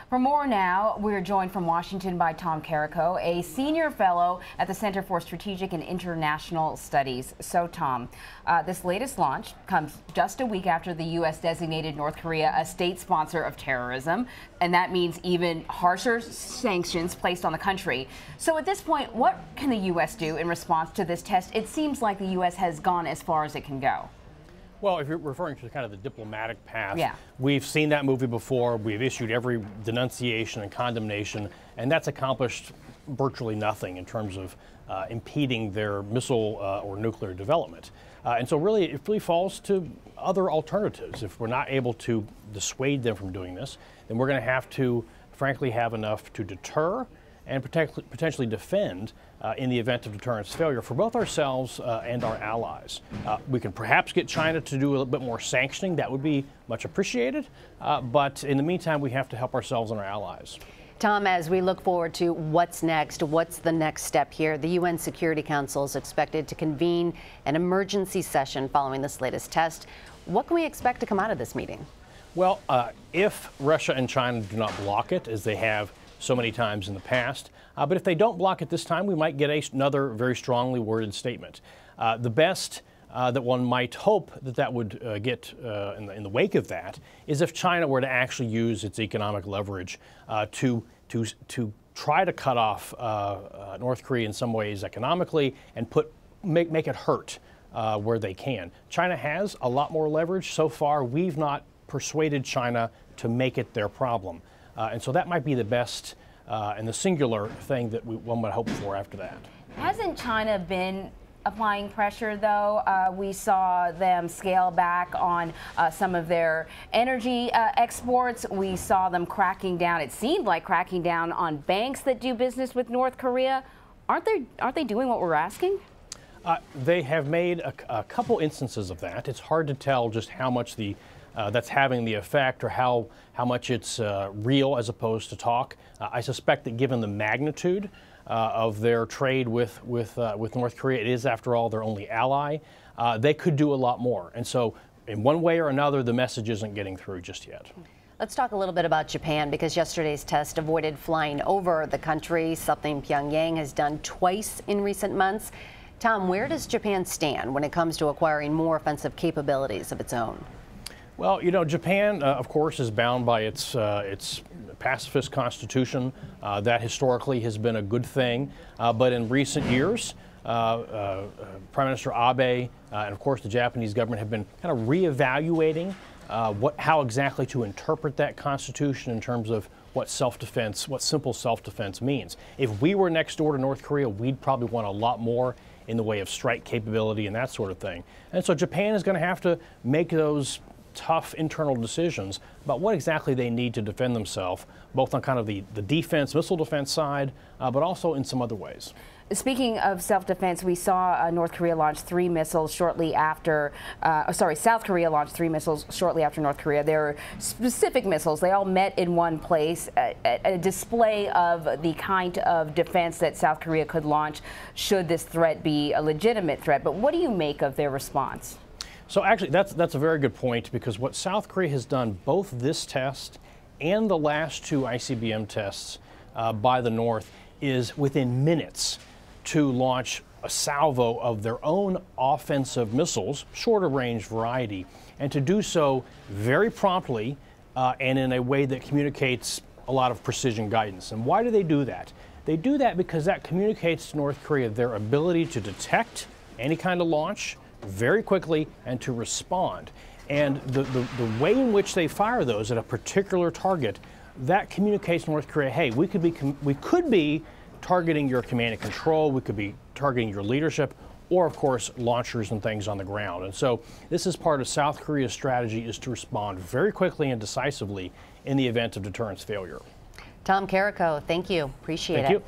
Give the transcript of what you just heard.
For more now, we're joined from Washington by Tom Karako, a senior fellow at the Center for Strategic and International Studies. So, Tom, this latest launch comes just a week after the U.S. designated North Korea a state sponsor of terrorism, and that means even harsher sanctions placed on the country. So at this point, what can the U.S. do in response to this test? It seems like the U.S. has gone as far as it can go. Well, if you're referring to kind of the diplomatic path, yeah. We've seen that movie before. We've issued every denunciation and condemnation, and that's accomplished virtually nothing in terms of impeding their missile or nuclear development. And so really, it really falls to other alternatives. If we're not able to dissuade them from doing this, then we're going to have to, frankly, have enough to deter and potentially defend in the event of deterrence failure for both ourselves and our allies. We can perhaps get China to do a little bit more sanctioning. That would be much appreciated. But in the meantime, we have to help ourselves and our allies. Tom, as we look forward to what's next, what's the next step here? The UN Security Council is expected to convene an emergency session following this latest test. What can we expect to come out of this meeting? Well, if Russia and China do not block it, as they have so many times in the past. But if they don't block it this time, we might get another very strongly worded statement. The best that one might hope that would get in the wake of that is if China were to actually use its economic leverage to try to cut off North Korea in some ways economically and make it hurt where they can. China has a lot more leverage. So far, we've not persuaded China to make it their problem. And so that might be the best and the singular thing that one would hope for after that. Hasn't China been applying pressure, though? We saw them scale back on some of their energy exports. We saw them cracking down. It seemed like cracking down on banks that do business with North Korea. Aren't they doing what we're asking? They have made a couple instances of that. It's hard to tell just how much that's having the effect or how much it's real as opposed to talk. I suspect that given the magnitude of their trade with North Korea, it is, after all, their only ally. They could do a lot more. And so in one way or another, the message isn't getting through just yet. Let's talk a little bit about Japan, because yesterday's test avoided flying over the country, something Pyongyang has done twice in recent months. Tom, where does Japan stand when it comes to acquiring more offensive capabilities of its own? Well, you know, Japan, of course, is bound by its pacifist constitution. That historically has been a good thing. But in recent years, Prime Minister Abe and, of course, the Japanese government have been kind of reevaluating how exactly to interpret that constitution in terms of what self-defense, what simple self-defense means. If we were next door to North Korea, we'd probably want a lot more in the way of strike capability and that sort of thing. And so Japan is going to have to make those tough internal decisions about what exactly they need to defend themselves, both on kind of the defense, missile defense side, but also in some other ways. Speaking of self-defense, we saw North Korea launch 3 missiles shortly after, South Korea launched 3 missiles shortly after North Korea. They were specific missiles. They all met in one place, a display of the kind of defense that South Korea could launch should this threat be a legitimate threat. But what do you make of their response? So actually, that's a very good point, because what South Korea has done, both this test and the last 2 ICBM tests by the North, is within minutes to launch a salvo of their own offensive missiles, shorter range variety, and to do so very promptly and in a way that communicates a lot of precision guidance. And why do they do that? They do that because that communicates to North Korea their ability to detect any kind of launch very quickly and to respond. And the way in which they fire those at a particular target, that communicates to North Korea, hey, we could be targeting your command and control, we could be targeting your leadership, or of course launchers and things on the ground. And so this is part of South Korea's strategy, is to respond very quickly and decisively in the event of deterrence failure. Tom Karako, thank you. Appreciate it. Thank you.